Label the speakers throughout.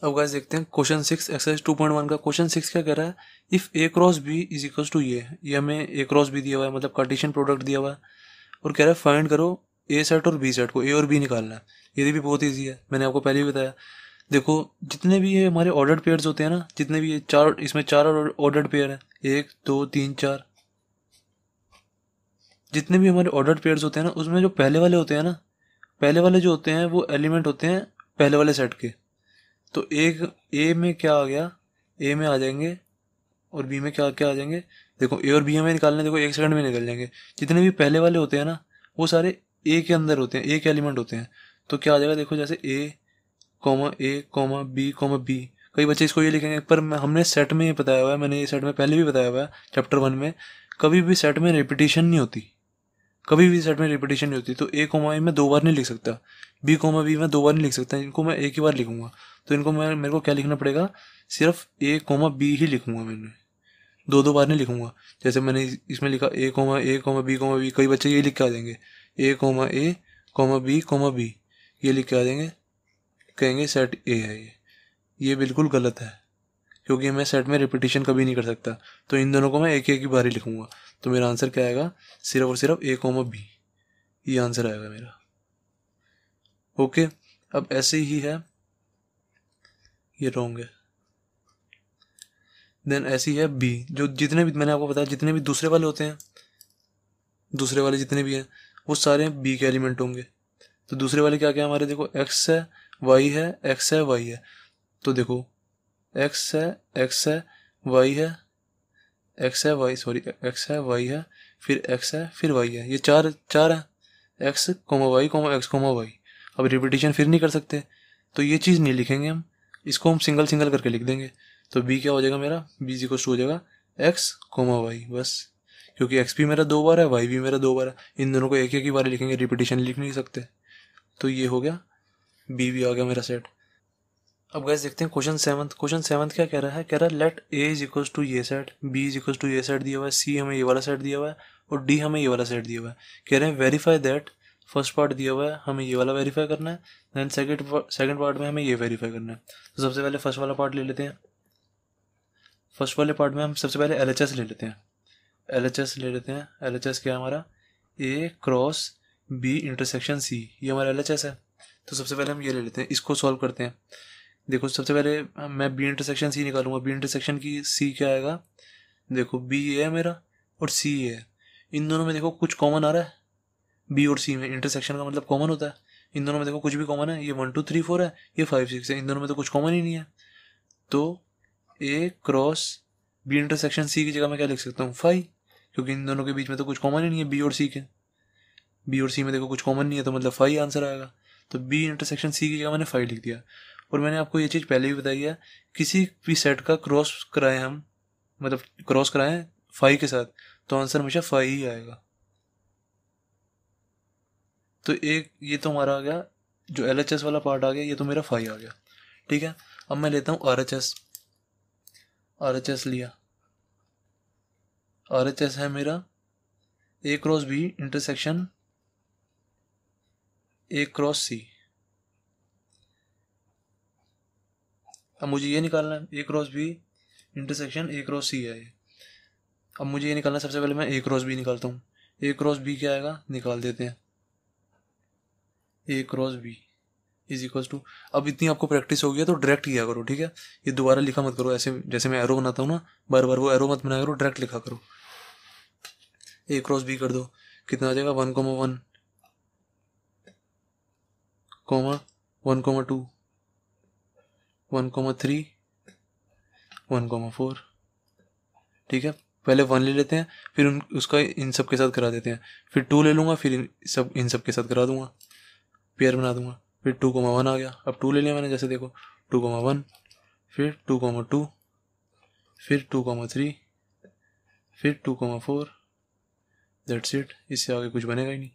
Speaker 1: अब गाइस देखते हैं क्वेश्चन 6 एक्सरसाइज 2.1 का। क्वेश्चन 6 क्या कह रहा है, if A cross B is equal to ये हमें ए क्रॉस बी दिया हुआ है, मतलब कार्टेशियन प्रोडक्ट दिया हुआ है, और कह रहा है फाइंड करो ए सेट और बी सेट को, ए और बी निकालना है। ये भी बहुत ईजी है, मैंने आपको पहले भी बताया। देखो जितने भी ये हमारे ऑर्डर्ड पेयर्स होते हैं ना, जितने भी ये चार, इसमें चार ऑर्डर्ड पेयर है, 1 2 3 4, जितने भी हमारे ऑर्डर्ड पेयर्स होते हैं ना, उसमें जो पहले वाले होते हैं ना, पहले वाले जो होते हैं वो एलिमेंट होते हैं पहले वाले सेट के। तो एक ए में क्या आ गया, ए में आ जाएंगे, और बी में क्या क्या आ जाएंगे। देखो ए और बी हमें निकालने, देखो 1 सेकंड में निकल जाएंगे। जितने भी पहले वाले होते हैं ना, वो सारे ए के अंदर होते हैं, ए के एलिमेंट होते हैं। तो क्या आ जाएगा, देखो जैसे ए कॉमा बी। कई बच्चे इसको ये लिखेंगे, पर हमने सेट में ये बताया हुआ है, मैंने ये सेट में पहले भी बताया हुआ है चैप्टर 1 में, कभी भी सेट में रिपीटिशन नहीं होती, कभी भी सेट में रिपीटिशन नहीं होती। तो ए कोमा ए मैं 2 बार नहीं लिख सकता, बी कोमा बी मैं 2 बार नहीं लिख सकता, इनको मैं एक ही बार लिखूंगा। तो इनको मैं, मेरे को क्या लिखना पड़ेगा, सिर्फ ए कोमा बी ही लिखूंगा, मैंने 2 2 बार नहीं लिखूंगा। जैसे मैंने इसमें लिखा ए कोमा बी, कई बच्चे ये लिख के आ जाएंगे ए कोमा बी, ये लिख के आ जाएंगे, कहेंगे सेट ए है ये बिल्कुल गलत है, क्योंकि मैं सेट में रिपीटिशन कभी नहीं कर सकता। तो इन दोनों को मैं एक एक ही बार ही लिखूंगा। तो मेरा आंसर क्या आएगा, सिर्फ और सिर्फ ए कोमा बी, ये आंसर आएगा मेरा। ओके, अब ऐसे ही है, ये रॉन्ग है। देन ऐसी है बी, जो जितने भी मैंने आपको बताया, जितने भी दूसरे वाले होते हैं, दूसरे वाले जितने भी हैं, वो सारे बी के एलिमेंट होंगे। तो दूसरे वाले क्या क्या हमारे, देखो एक्स है वाई है, एक्स है वाई है। तो देखो एक्स है वाई है, एक्स है वाई, सॉरी एक्स है वाई है, फिर एक्स है, फिर वाई है, ये चार चार है, x comma y comma x comma y. अब रिपीटिशन फिर नहीं कर सकते, तो ये चीज़ नहीं लिखेंगे हम, इसको हम सिंगल सिंगल करके लिख देंगे। तो बी क्या हो जाएगा मेरा, बी इक्वल टू हो जाएगा एक्स कोमा वाई, बस। क्योंकि एक्स भी मेरा 2 बार है, वाई भी मेरा 2 बार है, इन दोनों को एक एक ही बार लिखेंगे, रिपीटिशन लिख नहीं सकते। तो ये हो गया, बी भी आ गया मेरा सेट। अब गैस देखते हैं क्वेश्चन 7। क्वेश्चन 7 क्या कह रहा है, कह रहा है let A is equal to ये set, B is equal to ये सेट दिया हुआ है, सी हमें ये वाला सेट दिया हुआ है, और डी हमें ये वाला सेट दिया हुआ है। कह रहे हैं वेरीफाई दैट, फर्स्ट पार्ट दिया हुआ है, हमें ये वाला वेरीफाई करना है, देन सेकंड पार्ट में हमें ये वेरीफाई करना है। तो सबसे पहले फर्स्ट वाला पार्ट ले लेते हैं। फर्स्ट वाले पार्ट में हम सबसे पहले LHS ले लेते हैं, LHS ले लेते हैं। LHS क्या है हमारा, ए क्रॉस बी इंटरसेक्शन सी, ये हमारा LHS है। तो सबसे पहले हम ये ले लेते हैं, इसको सॉल्व करते हैं। देखो सबसे पहले मैं बी इंटरसेक्शन सी निकालूंगा, बी इंटरसेक्शन की सी क्या आएगा, देखो बी ए है मेरा और सी ए है, इन दोनों में देखो कुछ कॉमन आ रहा है, बी और सी में इंटरसेक्शन का मतलब कॉमन होता है। इन दोनों में देखो कुछ भी कॉमन है, ये 1 2 3 4 है, ये 5 6 है, इन दोनों में तो कुछ कॉमन ही नहीं है। तो ए क्रॉस बी इंटरसेक्शन सी की जगह मैं क्या लिख सकता हूँ, 5, क्योंकि इन दोनों के बीच में तो कुछ कॉमन ही नहीं है, बी और सी के, बी और सी में देखो कुछ कॉमन नहीं है, तो मतलब 5 आंसर आएगा। तो बी इंटरसेक्शन सी की जगह मैंने 5 लिख दिया। और मैंने आपको ये चीज़ पहले भी बताई है, किसी भी सेट का क्रॉस कराएं हम, मतलब क्रॉस कराएं 5 के साथ, तो आंसर हमेशा 5 ही आएगा। तो एक ये तो हमारा आ गया, जो LHS वाला पार्ट आ गया, ये तो मेरा 5 आ गया। ठीक है, अब मैं लेता हूँ RHS। RHS लिया, RHS है मेरा A cross B intersection A cross C. अब मुझे ये निकालना है, A cross B intersection A cross C है ये। अब मुझे ये निकालना है, सबसे पहले मैं ए क्रॉस बी निकालता हूँ। ए क्रॉस बी क्या आएगा, निकाल देते हैं, A cross B is equal to, अब इतनी आपको प्रैक्टिस हो गई है तो डायरेक्ट किया करो, ठीक है। ये दोबारा लिखा मत करो, ऐसे जैसे मैं एरो बनाता हूँ ना, बार बार वो एरो मत बनाया करो, डायरेक्ट लिखा करो। ए क्रॉस बी कर दो, कितना आ जाएगा 1,1 कॉमा 1,2 1,3 1,4। ठीक है, पहले 1 ले लेते हैं, फिर उसका इन सब के साथ करा देते हैं, फिर 2 ले लूँगा, फिर इन सब के साथ करा दूंगा, पेयर बना दूंगा। फिर 2,1 आ गया, अब 2 ले लिया मैंने, जैसे देखो 2,1, फिर 2,2, फिर 2,3, फिर 2,4, दैट्स इट, इससे आगे कुछ बनेगा ही नहीं।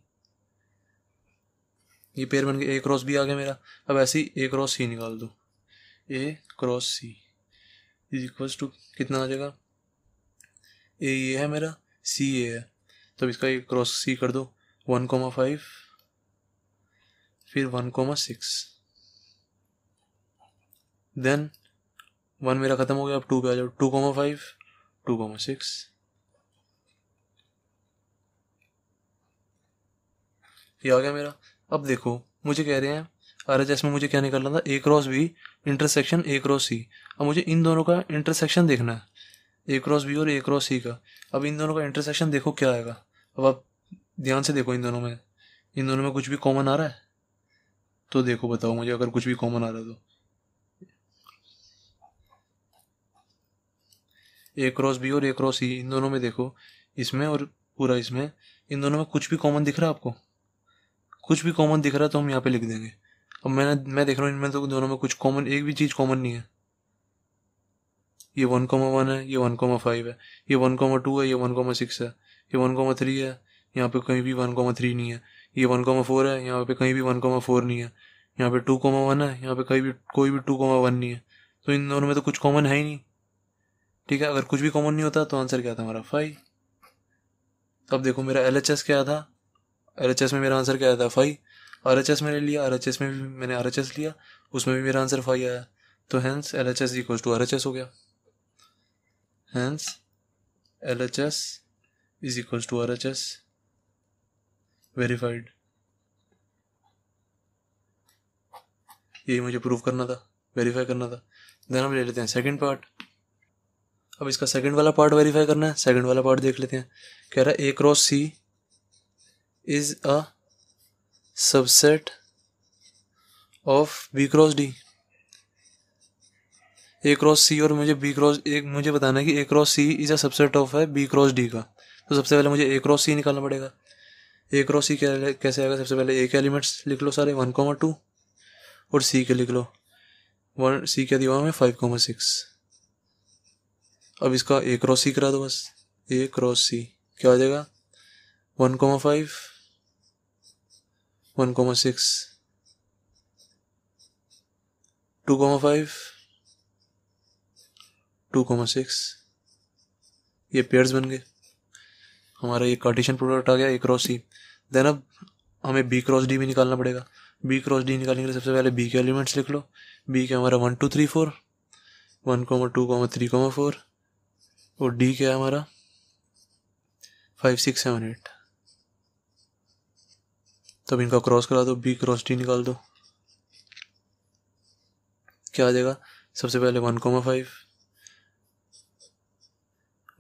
Speaker 1: ये पेयर बन गया, ए क्रॉस बी आ गया मेरा। अब ऐसे ही ए क्रॉस सी निकाल दो, A cross C is equals to कितना आ जाएगा, ए ये है मेरा, सी ए है, तब इसका ए क्रॉस सी कर दो, 1,5, फिर 1,6, देन 1 मेरा खत्म हो गया, अब 2 पे आ जाओ, 2,5, 2,6, ये आ गया मेरा। अब देखो मुझे कह रहे हैं RHS में मुझे क्या निकालना था, A cross B intersection A cross C। अब मुझे इन दोनों का इंटरसेक्शन देखना है, A क्रॉस B और A क्रॉस C का। अब इन दोनों का इंटरसेक्शन देखो क्या आएगा। अब आप ध्यान से देखो, इन दोनों में कुछ भी कॉमन आ रहा है तो देखो, बताओ मुझे, अगर कुछ भी कॉमन आ रहा है तो A क्रॉस B और A क्रॉस C, इन दोनों में देखो, इसमें और पूरा इसमें, इन दोनों में कुछ भी कॉमन दिख रहा है आपको? कुछ भी कॉमन दिख रहा है तो हम यहाँ पे लिख देंगे। अब मैं देख रहा हूँ इनमें तो दोनों में कुछ कॉमन, एक भी चीज़ कॉमन नहीं है। ये 1,1 है, ये 1,5 है, ये 1,2 है, ये 1,6 है, ये 1,3 है, यहाँ पे कहीं भी 1,3 नहीं है, ये 1,4 है, यहाँ पे कहीं भी 1,4 नहीं है, यहाँ पे 2,1 है, यहाँ पे कहीं भी कोई भी 2,1 नहीं है। तो इन दोनों में तो कुछ कॉमन है ही नहीं। ठीक है, अगर कुछ भी कॉमन नहीं होता तो आंसर क्या था हमारा 5। अब देखो मेरा LHS क्या था, LHS में मेरा आंसर क्या आया था 5। RHS मैंने लिया, RHS में भी मैंने RHS लिया, उसमें भी मेरा आंसर 5 आया। तो hence LHS equals to RHS हो गया। Hence LHS is equals to RHS, verified. यही मुझे प्रूव करना था, वेरीफाई करना था। देन हम ले लेते हैं सेकंड पार्ट। अब इसका सेकंड वाला पार्ट वेरीफाई करना है। सेकंड वाला पार्ट देख लेते हैं। कह रहा है A cross C is a subset of B cross D। A cross C और मुझे B क्रॉस, एक मुझे बताना है कि A cross C is a subset of है B क्रॉस D का। तो सबसे पहले मुझे A क्रॉस C निकालना पड़ेगा। A क्रॉस C कैसे आएगा? सबसे पहले A के एलिमेंट्स लिख लो सारे 1,2 और C के लिख लो। C क्या दिया हुआ हमें 5,6। अब इसका A क्रॉस C करा दो बस। A क्रॉस C क्या आ जाएगा? 1,5, 1,6, 2,5, 2,6। ये पेयर्स बन गए हमारा। ये कार्टेशियन प्रोडक्ट आ गया A क्रॉस C। देन अब हमें B क्रॉस D भी निकालना पड़ेगा। B क्रॉस D निकालने के लिए सबसे पहले B के एलिमेंट्स लिख लो। B के हमारा 1, 2, 3, 4, 1,2, 3, 4 और D क्या है हमारा 5, 6, 7, 8। तब इनका क्रॉस करा दो, B क्रॉस D निकाल दो। क्या आ जाएगा? सबसे पहले 1,5,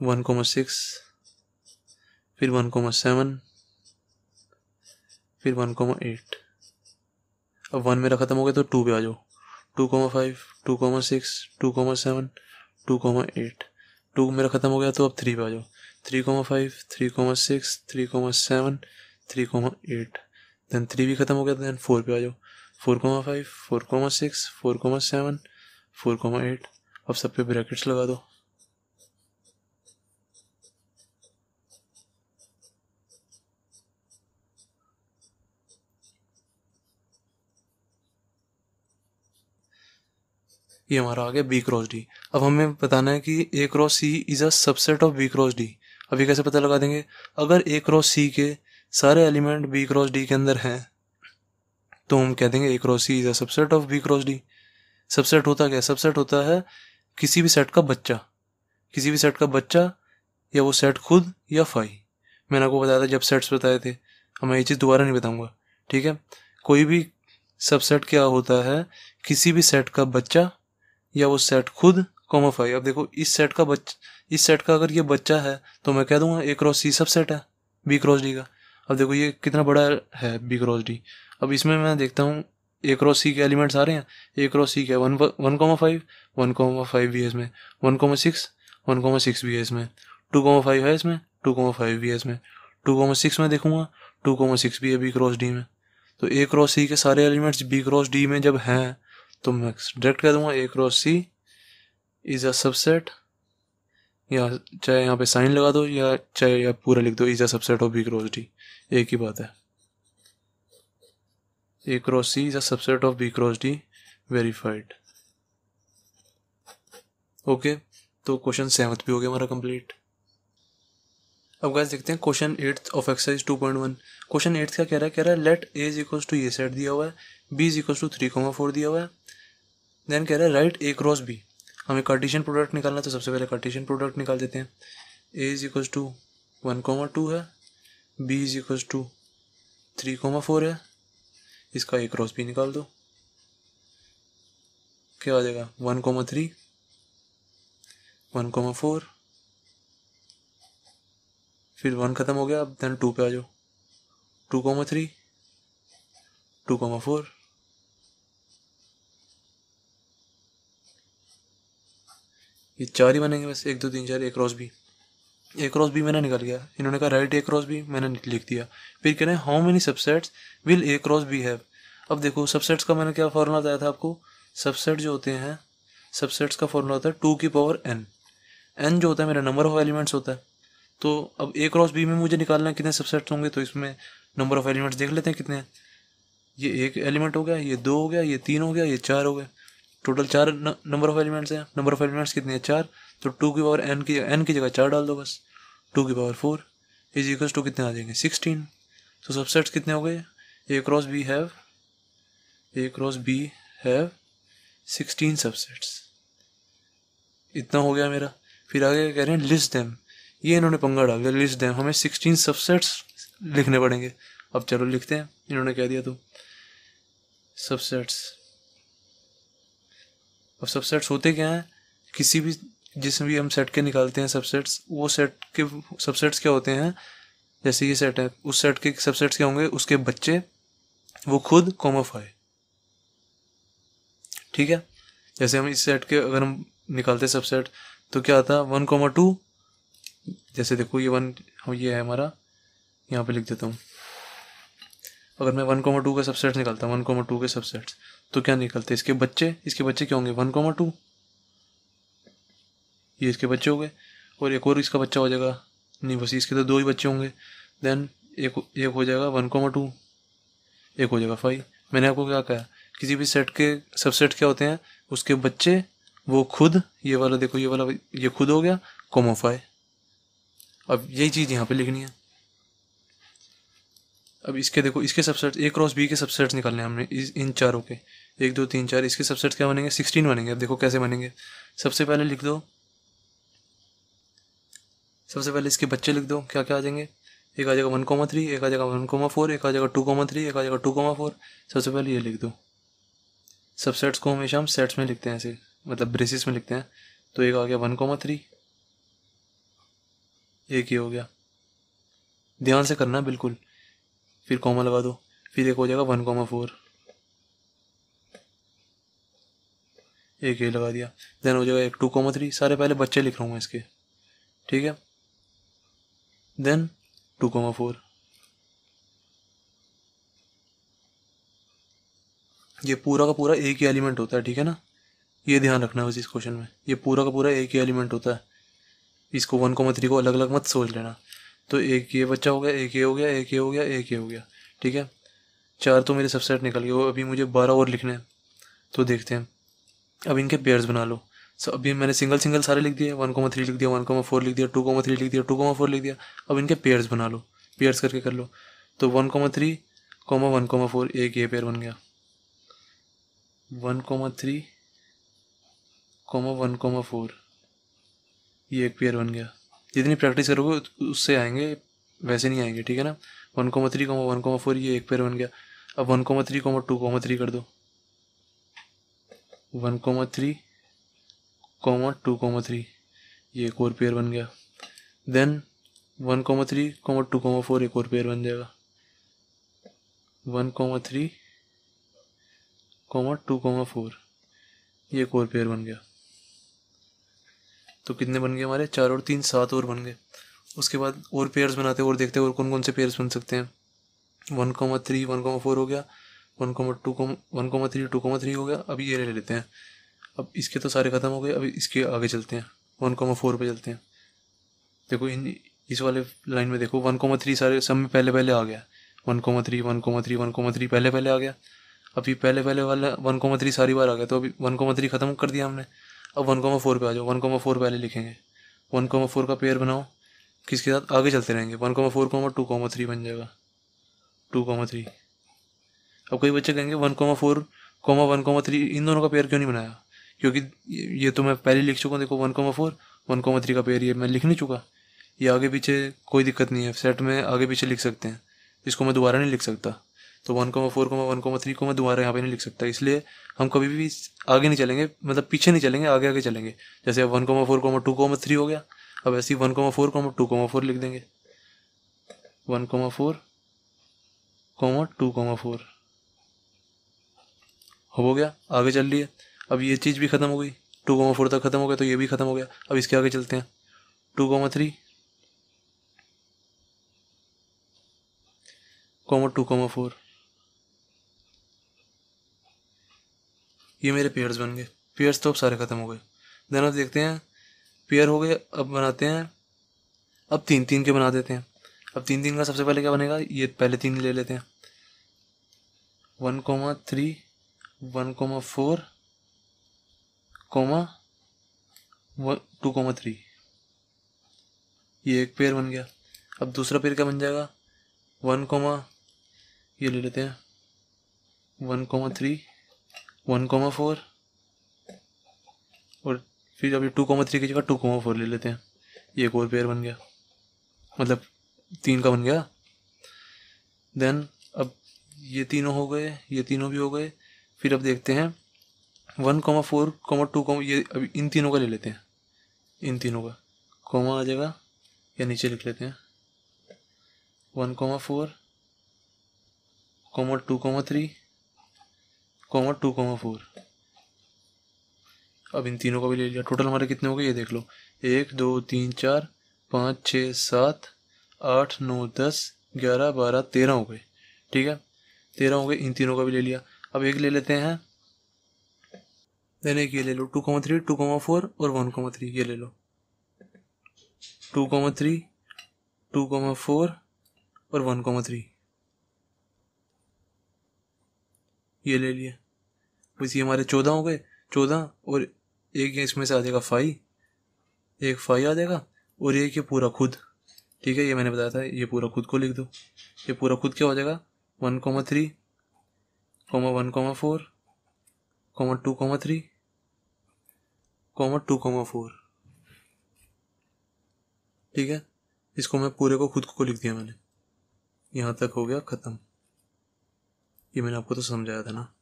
Speaker 1: 1,6, फिर 1,7, फिर 1,8। अब 1 मेरा खत्म हो गया तो 2 पे आ जाओ। 2,5, 2,6, 2,7, 2,8। 2 मेरा खत्म हो गया तो अब 3 पे आ जाओ। 3,5, 3,6, 3,7, 3,8। देन 3 भी खत्म हो गया तो देन 4 पे आ जाओ। 4,5, 4,6, 4,7, 4,8। अब सब पे ब्रैकेट्स लगा दो। ये हमारा आ गया B क्रॉस D। अब हमें बताना है कि A cross C is a subset of B cross D। अब ये कैसे पता लगा देंगे? अगर A क्रॉस C के सारे एलिमेंट B क्रॉस D के अंदर हैं तो हम कह देंगे A cross C is a subset of B cross D। Subset होता क्या? सबसेट होता है किसी भी सेट का बच्चा, किसी भी सेट का बच्चा, या वो सेट खुद या फाई। मैंने आपको बताया था जब सेट्स बताए थे। अब मैं ये चीज़ दोबारा नहीं बताऊंगा, ठीक है? कोई भी सबसेट क्या होता है? किसी भी सेट का बच्चा या वो सेट खुद कॉमा फाई। अब देखो इस सेट का अगर ये बच्चा है तो मैं कह दूंगा A क्रॉस C सबसेट है B क्रॉस D का। अब देखो ये कितना बड़ा है B क्रॉस D। अब इसमें मैं देखता हूँ A क्रॉस C के एलिमेंट्स आ रहे हैं। A क्रॉस C क्या है? 1,5, 1,5 भी है इसमें, 1,6, 1,6 भी है इसमें, 2,5 है इसमें, 2,5 भी है इसमें, 2,6 में देखूंगा 2,6 भी है B क्रॉस D में। तो A क्रॉस C के सारे एलिमेंट्स B क्रॉस D में जब हैं तो मैं डायरेक्ट कह दूंगा A cross C is a subset, या चाहे यहाँ पे साइन लगा दो या चाहे या पूरा लिख दो, is a subset of B cross D, एक ही बात है। A cross C is a subset of B cross D, verified. Okay, तो क्वेश्चन 7 भी हो गया हमारा कंप्लीट। अब गाइस देखते हैं क्वेश्चन 8 ऑफ एक्सरसाइज 2.1। क्वेश्चन 8 क्या कह रहा है? कह रहा है let A is equals to ये सेट दिया हुआ है, B इज इक्वल्स टू 3,4 दिया हुआ है, देन कह रहा है राइट ए क्रॉस बी, हमें कार्टेशियन प्रोडक्ट निकालना, तो सबसे पहले कार्टेशियन प्रोडक्ट निकाल देते हैं। ए इज इक्वल्स टू 1,2 है, बी इज इक्वल्स टू 3,4 है, इसका ए क्रॉस बी निकाल दो, क्या आ जाएगा 1,3 1,4, फिर 1 खत्म हो गया, अब देन 2 पे आ जाओ, 2,3 2,4, ये 4 ही बनेंगे बस, 1 2 3 4, ए क्रॉस बी। ए क्रॉस बी मैंने निकल गया, इन्होंने कहा राइट ए क्रॉस बी, मैंने लिख दिया। फिर कह रहे हैं how many subsets will A cross B have. अब देखो सबसेट्स का मैंने क्या फॉर्मूला बताया था आपको, सबसेट जो होते हैं, सबसेट्स का फॉर्मूला होता है 2 की पावर n। n जो होता है मेरा नंबर ऑफ एलिमेंट्स होता है। तो अब ए क्रॉस बी में मुझे निकालना है कितने सबसेट्स होंगे, तो इसमें नंबर ऑफ एलिमेंट्स देख लेते हैं कितने हैं। ये 1 एलिमेंट हो गया, ये 2 हो गया, ये 3 हो गया, ये 4 हो गया, टोटल 4 नंबर ऑफ एलिमेंट्स हैं। नंबर ऑफ एलिमेंट्स कितने हैं 4, तो 2 की पावर n की जगह 4 डाल दो बस, 2 की पावर 4 इज इक्वल्स टू कितने आ जाएंगे 16। तो सबसेट्स कितने हो गए, ए क्रॉस बी हैव 16 सबसेट्स, इतना हो गया मेरा। फिर आगे कह रहे हैं लिस्ट देम, ये इन्होंने पंगा डाल दिया, लिस्ट देम हमें 16 सबसेट्स लिखने पड़ेंगे। अब चलो लिखते हैं, इन्होंने कह दिया तो सबसेट्स। अब सबसेट्स होते क्या हैं, किसी भी जिसमें भी हम सेट के निकालते हैं सबसेट्स, वो सेट के सबसेट्स क्या होते हैं, जैसे ये सेट है, उस सेट के सबसेट्स क्या होंगे, उसके बच्चे, वो खुद, कॉमा 5। ठीक है, जैसे हम इस सेट के अगर हम निकालते सबसेट तो क्या आता है 1,2, जैसे देखो ये 1, ये है हमारा, यहाँ पे लिख देता हूँ। अगर मैं 1,2 का सबसेट निकालता हूँ, 1,2 के सबसेट्स, तो क्या निकलते हैं, इसके बच्चे क्या होंगे 1,2, ये इसके बच्चे हो गए, और एक और इसका बच्चा हो जाएगा, नहीं बस इसके तो 2 ही बच्चे होंगे। देन एक हो जाएगा 1,2, एक हो जाएगा 5। मैंने आपको क्या कहा, किसी भी सेट के सबसेट क्या होते हैं, उसके बच्चे, वो खुद, ये वाला देखो, ये वाला ये खुद हो गया, कॉमा 5। अब यही चीज़ यहाँ पे लिखनी है। अब इसके देखो, इसके सबसेट ए क्रॉस बी के सबसेट्स निकालने हैं हमने, इन चारों के 1 2 3 4, इसके सबसेट्स क्या बनेंगे 16 बनेंगे। अब देखो कैसे बनेंगे, सबसे पहले लिख दो, सबसे पहले इसके बच्चे लिख दो, क्या क्या आ जाएंगे, एक आ जाएगा 1,3, एक आ जाएगा 1,4, एक आ जाएगा 2,3, एक आ जाएगा 2,4। सबसे पहले ये लिख दो। सबसेट्स को हमेशा हम सेट्स में लिखते हैं, ऐसे मतलब ब्रेसिस में लिखते हैं। तो एक आ गया 1,3, एक ये हो गया, ध्यान से करना बिल्कुल, फिर कॉमा लगा दो, फिर एक हो जाएगा 1,4, एक ये लगा दिया, देन हो जाएगा एक 2,3। सारे पहले बच्चे लिख रहा हूँ इसके, ठीक है, देन 2,4, ये पूरा का पूरा एक ही एलिमेंट होता है, ठीक है ना, ये ध्यान रखना है बस इस क्वेश्चन में, ये पूरा का पूरा एक ही एलिमेंट होता है। इसको 1,3 को अलग अलग मत सोच लेना। तो एक ये बच्चा हो गया, एक ये हो गया, एक ये हो गया, एक ये हो गया, ठीक है, 4 तो मेरे सबसेट निकल गए। अभी मुझे 12 और लिखने हैं, तो देखते हैं। अब इनके पेयर्स बना लो। अभी मैंने सिंगल सिंगल सारे लिख दिए, 1,3 लिख दिया, 1,4 लिख दिया, 2,3 लिख दिया, 2,4 लिख दिया। अब इनके पेयर्स बना लो, पेयर्स करके कर लो। तो 1,3, 1,4, एक ये पेयर बन गया, 1,3, 1,4, ये एक पेयर बन गया। जितनी प्रैक्टिस करोगे उससे आएंगे, वैसे नहीं आएंगे, ठीक है ना। 1,3, 1,4, ये एक पेयर बन गया। अब 1,3, 2,3 कर दो, 1,3, 2,3, ये एक और पेयर बन गया। देन 1,3, 2,4, एक और पेयर बन जाएगा, 1,3, 2,4, ये एक और पेयर बन गया। तो कितने बन गए हमारे, 4 और 3, 7 और बन गए। उसके बाद और पेयर्स बनाते हैं और देखते हैं और कौन कौन से पेयर्स बन सकते हैं। 1,3, 1,4 हो गया, 1,3, 2,3 हो गया। अब ये ले लेते हैं। अब इसके तो सारे खत्म हो गए, अब इसके आगे चलते हैं, 1,4 पे चलते हैं। देखो इस वाले लाइन में देखो 1,3 सारे सब में पहले पहले आ गया, 1,3, 1,3, 1,3 पहले पहले आ गया। अभी पहले पहले वाला 1,3 सारी बार आ गया, तो अभी 1,3 खत्म कर दिया हमने। अब 1,4 पे आ जाओ, 1,4 पहले लिखेंगे, 1,4 का पेयर बनाओ, किसके साथ आगे चलते रहेंगे, 1,4, 2,3 बन जाएगा, 2,3। अब कई बच्चे कहेंगे 1,4, कॉमा 1,3 इन दोनों का पेयर क्यों नहीं बनाया, क्योंकि ये तो मैं पहले लिख चुका हूँ। देखो 1,4 1,3 का पेयर ये मैं लिख नहीं चुका। ये आगे पीछे कोई दिक्कत नहीं है, सेट में आगे पीछे लिख सकते हैं, इसको मैं दोबारा नहीं लिख सकता। तो 1,4 1,3 को मैं दोबारा यहाँ पे नहीं लिख सकता, इसलिए हम कभी भी आगे नहीं चलेंगे, मतलब पीछे नहीं चलेंगे, आगे आगे चलेंगे। जैसे अब 1,4 2,3 हो गया, अब ऐसे ही 1,4 2,4 लिख देंगे। 1,4 2,4 हो गया, आगे चल रही है। अब ये चीज़ भी ख़त्म हो गई, 2,4 तक ख़त्म हो गया, तो ये भी ख़त्म हो गया। अब इसके आगे चलते हैं, 2,3 2,4 ये मेरे पेयर्स बन गए। पेयर्स तो अब सारे ख़त्म हो गए। देन अब देखते हैं, पेयर हो गए, अब बनाते हैं, अब 3 के बना देते हैं। अब 3 का सबसे पहले क्या बनेगा, ये पहले 3 ले लेते हैं। 1,3 1,4 2,3 ये एक पेयर बन गया। अब दूसरा पेयर क्या बन जाएगा, 1, ये ले लेते हैं 1,3 1,4 और फिर अभी 2,3 की जगह 2,4 ले लेते हैं। ये एक और पेयर बन गया, मतलब 3 का बन गया। देन अब ये तीनों हो गए, ये तीनों भी हो गए। फिर अब देखते हैं 1,4 2, ये अभी इन तीनों का ले लेते हैं, इन तीनों का कॉमा आ जाएगा या नीचे लिख लेते हैं 1,4 2,3 2,4। अब इन तीनों का भी ले लिया। टोटल हमारे कितने हो गए ये देख लो, 1 2 3 4 5 6 7 8 9 10 11 12 13 हो गए। ठीक है, 13 हो गए, इन तीनों का भी ले लिया। अब एक ले लेते हैं, देन एक ये ले लो 2,3 2,4 और 1,3 ये ले लो, 2,3 2,4 और 1,3 ये ले लिए। बस ये हमारे 14 हो गए, 14 और एक इसमें से आ जाएगा 5, एक 5 आ जाएगा और एक ये पूरा खुद। ठीक है, ये मैंने बताया था, ये पूरा खुद को लिख दो। ये पूरा खुद क्या हो जाएगा 1,3 1,4 2,3 2,4। ठीक है, इसको मैं पूरे को खुद को लिख दिया मैंने। यहाँ तक हो गया ख़त्म। ये मैंने आपको तो समझाया था ना,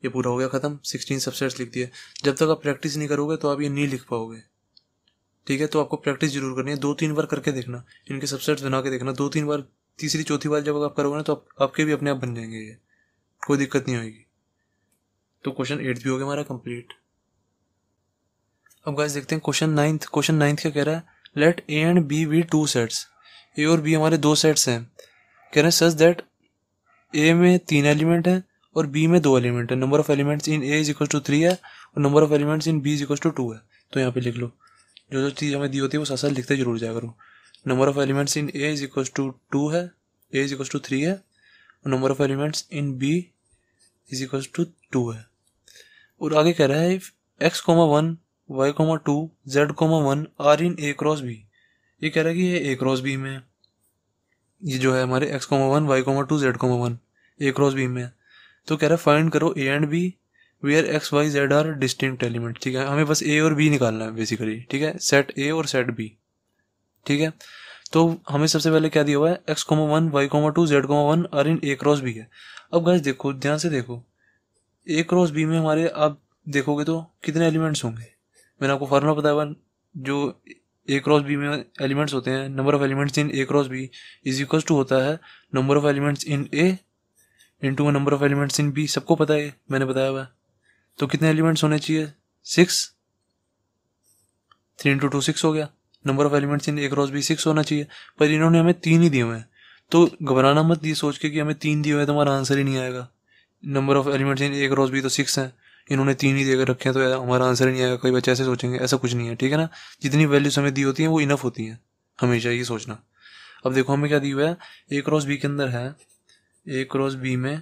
Speaker 1: ये पूरा हो गया ख़त्म। 16 सबसेट्स लिख दिए। जब तक आप प्रैक्टिस नहीं करोगे तो आप ये नहीं लिख पाओगे। ठीक है, तो आपको प्रैक्टिस जरूर करनी है, 2-3 बार करके देखना, इनके सबसेट्स बना के देखना 2-3 बार। तीसरी चौथी बार जब आप करोगे ना तो आपके भी अपने आप बन जाएंगे, ये कोई दिक्कत नहीं होगी। तो क्वेश्चन 8 भी हो गया हमारा कंप्लीट। अब गाइस देखते हैं क्वेश्चन 9। क्वेश्चन 9 क्या कह रहा है, let A and B be 2 sets. A और बी हमारे 2 सेट्स हैं। कह रहे हैं सच दैट ए में 3 एलिमेंट है और बी में 2 एलिमेंट है। Number of elements in A is equal to 3 है और number of elements in B is equal to 2 है। तो यहाँ पे लिख लो, जो जो चीज़ हमें दी होती है वो साथ साथ लिखते जरूर जाया करो। Number of elements in A is equal to 2 है, ए इज इक्वल टू 3 है और number of elements in B is equal to 2 है। और आगे कह रहा है if x,1 y,2 z,1 are in A cross B. ये कह रहा है कि ये ए क्रॉस बी में है, ये जो है हमारे x,1 y,2 z,1 ए क्रॉस बी में है। तो कह रहा है फाइंड करो A and B where x y z are distinct element. ठीक है, हमें बस ए और बी निकालना है बेसिकली। ठीक है, सेट ए और सेट बी। ठीक है, तो हमें सबसे पहले क्या दिया हुआ है, x,1 y,2 z,1 are in A cross B है। अब गाइस देखो, ध्यान से देखो, ए क्रॉस बी में हमारे आप देखोगे तो कितने एलिमेंट्स होंगे। मैंने आपको फार्मूला बताया हुआ, जो ए क्रॉस बी में एलिमेंट्स होते हैं, number of elements in A cross B is equal to होता है number of elements in A into number of elements in B. सबको पता है, मैंने बताया हुआ है। तो कितने एलिमेंट्स होने चाहिए, 6, 3 इंटू 2 6 हो गया। Number of elements in A cross B 6 होना चाहिए, पर इन्होंने हमें 3 ही दिए हुए हैं। तो घबराना मत ये सोच के कि हमें 3 दिए हुए हैं तो हमारा आंसर ही नहीं आएगा। Number of elements in A cross B तो 6 हैं, इन्होंने 3 ही देकर रखे हैं तो हमारा आंसर ही नहीं आएगा। कई बच्चे ऐसे सोचेंगे, ऐसा कुछ नहीं है। ठीक है ना, जितनी वैल्यूज हमें दी होती हैं वो इनफ होती हैं, हमेशा ये सोचना। अब देखो हमें क्या दी हुआ है, ए क्रॉस बी के अंदर है, ए क्रॉस बी में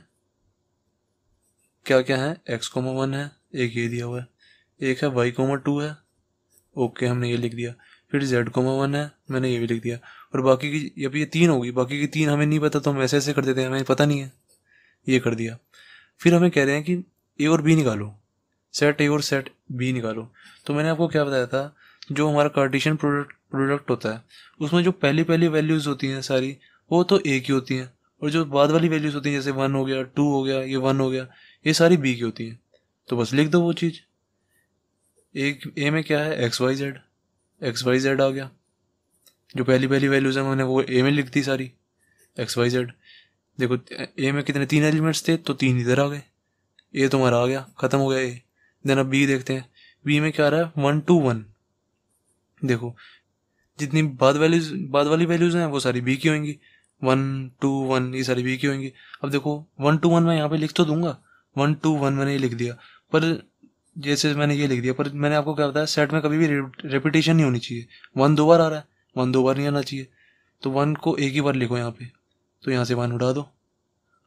Speaker 1: क्या क्या है, x,1 है, एक ये दिया हुआ है, एक है y,2 है, ओके हमने ये लिख दिया। फिर z,1 है, मैंने ये भी लिख दिया। और बाकी की अभी ये 3 होगी, बाकी की 3 हमें नहीं पता तो हम ऐसे ऐसे कर देते हैं, हमें पता नहीं है, ये कर दिया। फिर हमें कह रहे हैं कि ए और बी निकालो, सेट ए और सेट बी निकालो। तो मैंने आपको क्या बताया था, जो हमारा कार्टेशियन प्रोडक्ट होता है उसमें जो पहली पहली वैल्यूज़ होती हैं सारी, वो तो ए की होती हैं, और जो बाद वाली वैल्यूज़ होती हैं जैसे 1 हो गया, 2 हो गया, ये 1 हो गया, ये सारी बी की होती हैं। तो बस लिख दो वो चीज़। ए में क्या है, एक्स वाई जेड आ गया। जो पहली पहली वैल्यूज़ हैं मैंने वो ए में लिख दी सारी, एक्स वाई जेड। देखो ए में कितने 3 एलिमेंट्स थे, तो 3 इधर आ गए, ए तुम्हारा आ गया, ख़त्म हो गया ए। देन अब बी देखते हैं, बी में क्या आ रहा है, 1 2 1। देखो जितनी बाद वाली वैल्यूज़ हैं वो सारी बी की होंगी, 1 2 1 ये सारी बी की होंगी। अब देखो 1 2 1 मैं यहाँ पे लिख तो दूंगा, 1 2 1 मैंने ये लिख दिया, पर जैसे मैंने ये लिख दिया, पर मैंने आपको क्या बताया, सेट में कभी भी रेपिटेशन नहीं होनी चाहिए। 1 2 बार आ रहा है, 1 2 बार नहीं आना चाहिए। तो 1 को एक ही बार लिखो यहाँ पे, तो यहाँ से 1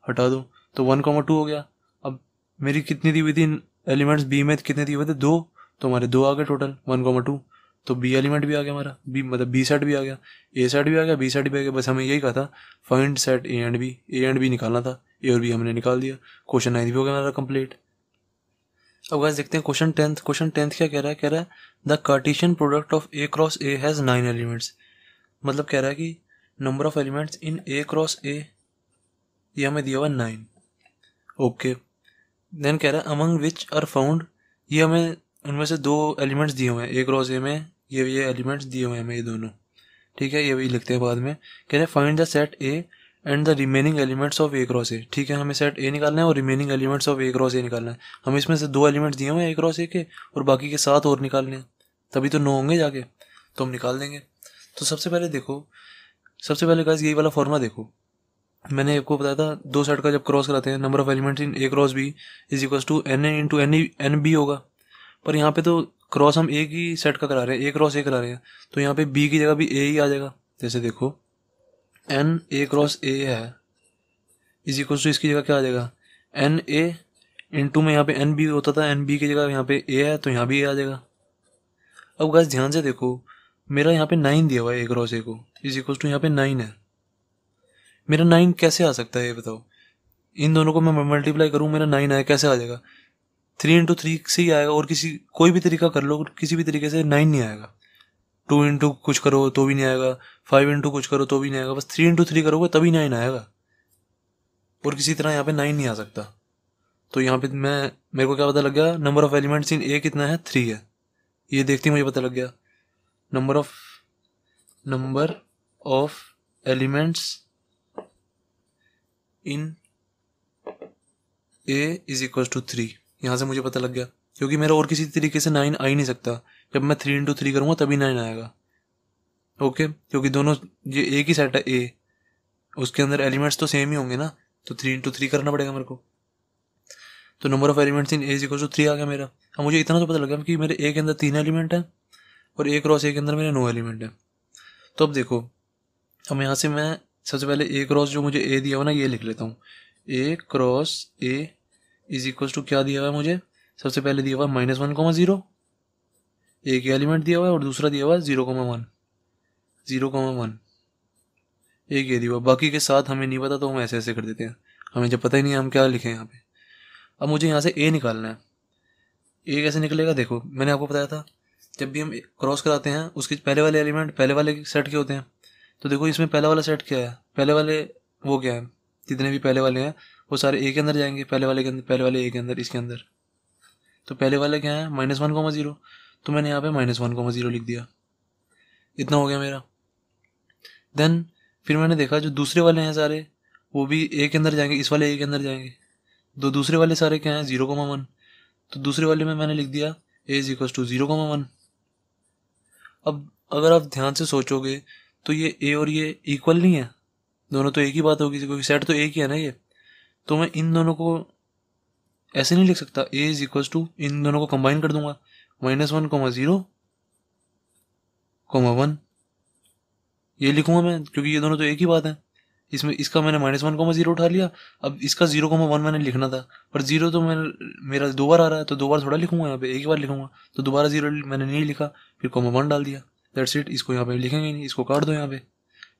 Speaker 1: हटा दो, तो 1 2 हो गया। अब मेरी कितनी दी हुई थी एलिमेंट्स, बी में कितने दिए हुए थे, 2, तो हमारे 2 आ गए टोटल, 1 2। तो बी एलिमेंट भी आ गया हमारा, बी मतलब बी सेट भी आ गया, ए सेट भी आ गया, बी सेट भी आ गया। बस हमें यही कहा था, find set A and B निकालना था, ए और बी हमने निकाल दिया। क्वेश्चन 9 भी हो गया हमारा कंप्लीट। अब गाइस देखते हैं क्वेश्चन टेंथ क्या कह रहा है, the Cartesian product of A cross A has 9 elements. मतलब कह रहा है कि number of elements in A cross ए, ये हमें दिया हुआ 9। ओके, देन कह रहा है अमंग विच आर फाउंड, ये हमें उनमें से 2 एलिमेंट्स दिए हुए हैं ए क्रॉस ए में, ये एलिमेंट्स दिए हुए हैं हमें, ये दोनों। ठीक है, ये भी लिखते हैं बाद में। कह रहे हैं find the set A and the remaining elements of A cross ए। ठीक है, हमें सेट ए निकालना है और remaining elements of A cross ए निकालना है। हमें इसमें से 2 एलिमेंट्स दिए हुए हैं ए क्रॉस ए के, और बाकी के 7 और निकालने हैं, तभी तो 9 होंगे जाके, तो हम निकाल देंगे। तो सबसे पहले गाइस यही वाला फॉर्मूला देखो, मैंने आपको बताया था 2 सेट का जब क्रॉस कराते हैं, number of elements in A cross B is equal to n A into n B होगा। पर यहाँ पे तो क्रॉस हम एक ही सेट का करा रहे हैं, ए क्रॉस ए करा रहे हैं, तो यहाँ पे बी की जगह भी ए ही आ जाएगा। जैसे देखो एन ए क्रॉस ए है इज इक्वल टू, इसकी जगह क्या आ जाएगा, एन ए इंटू में यहाँ पे एन बी होता था, एन बी की जगह यहाँ पे ए है, तो यहाँ भी ए आ जाएगा। अब गाइस ध्यान से देखो, मेरा यहाँ पे 9 दिया हुआ है ए क्रॉस ए को, इज इक्वल टू यहाँ पे 9 है। मेरा 9 कैसे आ सकता है ये बताओ, इन दोनों को मैं मल्टीप्लाई करूँ, मेरा 9 आया, कैसे आ जाएगा, 3 इंटू 3 से ही आएगा, और कोई भी तरीका कर लो, किसी भी तरीके से 9 नहीं आएगा। 2 इंटू कुछ करो तो भी नहीं आएगा, 5 इंटू कुछ करो तो भी नहीं आएगा, बस 3 इंटू 3 करोगे तभी 9 आएगा, और किसी तरह यहाँ पे 9 नहीं आ सकता। तो यहाँ पे मेरे को क्या पता लग गया, नंबर ऑफ एलिमेंट्स इन ए कितना है, 3 है। ये देखते ही मुझे पता लग गया, number of elements in A is equal to 3। यहाँ से मुझे पता लग गया, क्योंकि मेरा और किसी तरीके से 9 आ ही नहीं सकता, जब मैं 3 इंटू 3 करूँगा तभी 9 आएगा। ओके, क्योंकि दोनों ये एक ही सेट है ए, उसके अंदर एलिमेंट्स तो सेम ही होंगे ना, तो 3 इंटू 3 करना पड़ेगा मेरे को। तो number of elements in A is equal to 3 आ गया मेरा। अब मुझे इतना तो पता लगा कि मेरे ए के अंदर 3 एलिमेंट है, और ए क्रॉस ए के अंदर मेरे 9 एलिमेंट है। तो अब देखो, अब यहाँ से मैं सबसे पहले ए क्रॉस जो मुझे ए दिया हुआ ना, ये लिख लेता हूँ। A cross A is equal to क्या दिया हुआ है मुझे, सबसे पहले दिया हुआ है -1,0, एक एलिमेंट दिया हुआ है, और दूसरा दिया हुआ है 0,1, एक ये दिया हुआ, बाकी के साथ हमें नहीं पता, तो हम ऐसे ऐसे कर देते हैं, हमें जब पता ही नहीं है हम क्या लिखें यहाँ पे। अब मुझे यहाँ से ए निकालना है। ए कैसे निकलेगा, देखो मैंने आपको बताया था, जब भी हम क्रॉस कराते हैं उसके पहले वाले एलिमेंट पहले वाले सेट के होते हैं। तो देखो इसमें पहला वाला सेट क्या है, पहले वाले वो क्या है, जितने भी पहले वाले हैं वो सारे ए के अंदर जाएंगे, पहले वाले ए के अंदर, इसके अंदर। तो पहले वाले क्या है, -1,0, तो मैंने यहाँ पे -1,0 लिख दिया, इतना हो गया मेरा। देन फिर मैंने देखा जो दूसरे वाले हैं सारे, वो भी ए के अंदर जाएंगे, इस वाले ए के अंदर जाएंगे। दूसरे वाले सारे क्या हैं, 0,1, तो दूसरे वाले में मैंने लिख दिया ए इज इक्वल टू 0,1। अब अगर आप ध्यान से सोचोगे तो ये ए और ये इक्वल नहीं है, दोनों तो एक ही बात होगी, क्योंकि सेट तो एक ही है ना ये। तो मैं इन दोनों को ऐसे नहीं लिख सकता, ए इज इक्वल टू, इन दोनों को कंबाइन कर दूंगा, -1,0,1 ये लिखूंगा मैं, क्योंकि ये दोनों तो एक ही बात है। इसमें इसका मैंने -1,0 उठा लिया, अब इसका 0,1 मैंने लिखना था, पर 0 तो मेरा 2 बार आ रहा है, तो 2 बार थोड़ा लिखूंगा, यहाँ पे एक ही बार लिखूंगा, तो दोबारा 0 मैंने नहीं लिखा, फिर 1 डाल दिया, दैट्स इट। इसको यहाँ पे लिखेंगे नहीं, इसको काट दो यहाँ पे,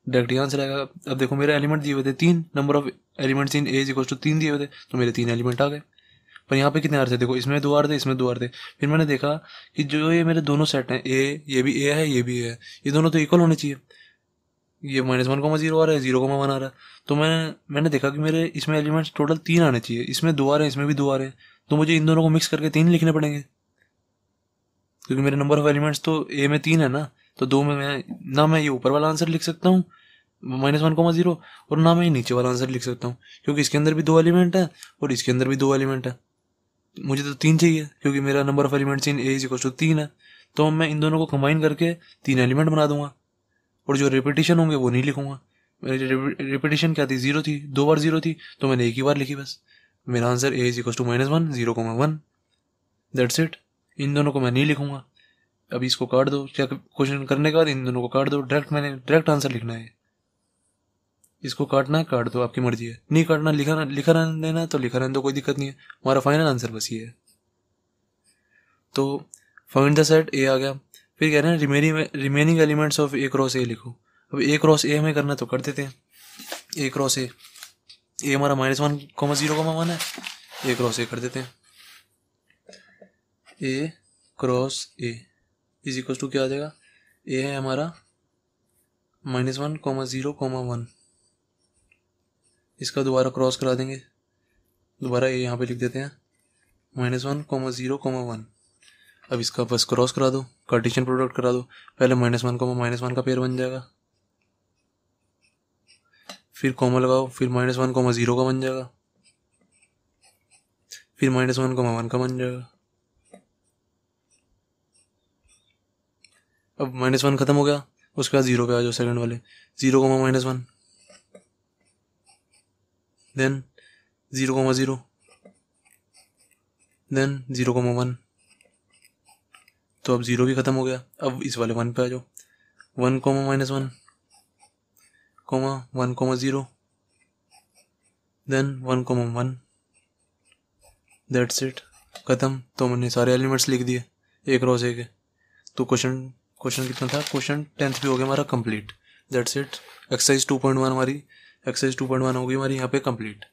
Speaker 1: डायरेक्ट आंसर आएगा। अब देखो मेरे एलिमेंट दिए हुए थे 3, number of elements in A is equal to 3 दिए हुए थे, तो मेरे 3 एलिमेंट आ गए। पर यहाँ पे कितने आ रहे थे, देखो इसमें 2 आ रहे थे, इसमें 2 आ रहे थे। फिर मैंने देखा कि जो ये मेरे दोनों सेट हैं, ए, ये भी ए है, ये भी ए है, ये दोनों तो इक्वल होने चाहिए। ये -1,0 आ रहा है, 0,1 आ रहा है। तो मैंने देखा कि मेरे इसमें एलिमेंट्स टोटल 3 आने चाहिए, इसमें 2 आ रहे हैं, इसमें भी 2 आ रहे हैं, तो मुझे इन दोनों को मिक्स करके 3 लिखने पड़ेंगे, क्योंकि मेरे नंबर ऑफ एलिमेंट्स तो ए में 3 है ना। तो 2 में मैं ये ऊपर वाला आंसर लिख सकता हूँ -1,0, और ना मैं ये नीचे वाला आंसर लिख सकता हूँ, क्योंकि इसके अंदर भी 2 एलिमेंट है और इसके अंदर भी 2 एलिमेंट है। मुझे तो 3 चाहिए, क्योंकि मेरा number of elements in A is equal to 3 है। तो मैं इन दोनों को कंबाइन करके 3 एलिमेंट बना दूंगा, और जो रिपीटिशन होंगे वो नहीं लिखूंगा। मेरी रिपीटिशन क्या थी, 0 थी, 2 बार 0 थी, तो मैंने एक ही बार लिखी बस। मेरा answer A is equal to -1, 0,1, that's it. इन दोनों को मैं नहीं लिखूंगा। अभी इसको काट दो, क्या क्वेश्चन करने के बाद इन दोनों को काट दो, डायरेक्ट आंसर लिखना है। इसको काटना है काट दो, आपकी मर्जी है। नहीं काटना, लिखा रहने देना तो लिखा रहने दो, कोई दिक्कत नहीं है। हमारा फाइनल आंसर बस ये है। तो फाइंड द सेट ए आ गया। फिर कह रहे हैं remaining elements of A cross ए लिखो। अब ए क्रॉस ए हमें करना तो कर देते हैं। ए क्रॉस ए हमारा -1,0,1 है, ए क्रॉस ए कर देते हैं। A cross A is equal to क्या आ जाएगा, ए है हमारा -1,0,1, इसका दोबारा क्रॉस करा देंगे, दोबारा ए यहाँ पे लिख देते हैं -1,0,1। अब इसका बस क्रॉस करा दो, कार्टेशियन प्रोडक्ट करा दो। पहले -1, का पेयर बन जाएगा, फिर कॉमा लगाओ, फिर -1,0 का बन जाएगा, फिर -1,1 का बन जाएगा। अब -1 खत्म हो गया, उसके बाद 0 पे आ जाओ, सेकंड वाले 0,-1, देन 0,0, देन 0,1। तो अब 0 भी खत्म हो गया। अब इस वाले 1 पे आ जाओ, 1,-1, 1,0, देन 1,1, दैट्स इट, खत्म। तो मैंने सारे एलिमेंट्स लिख दिए ए क्रॉस ए के। तो क्वेश्चन कितना था, क्वेश्चन 10th भी हो गया हमारा कंप्लीट, दैट्स इट। एक्सरसाइज 2.1 हो गई हमारी यहाँ पे कंप्लीट।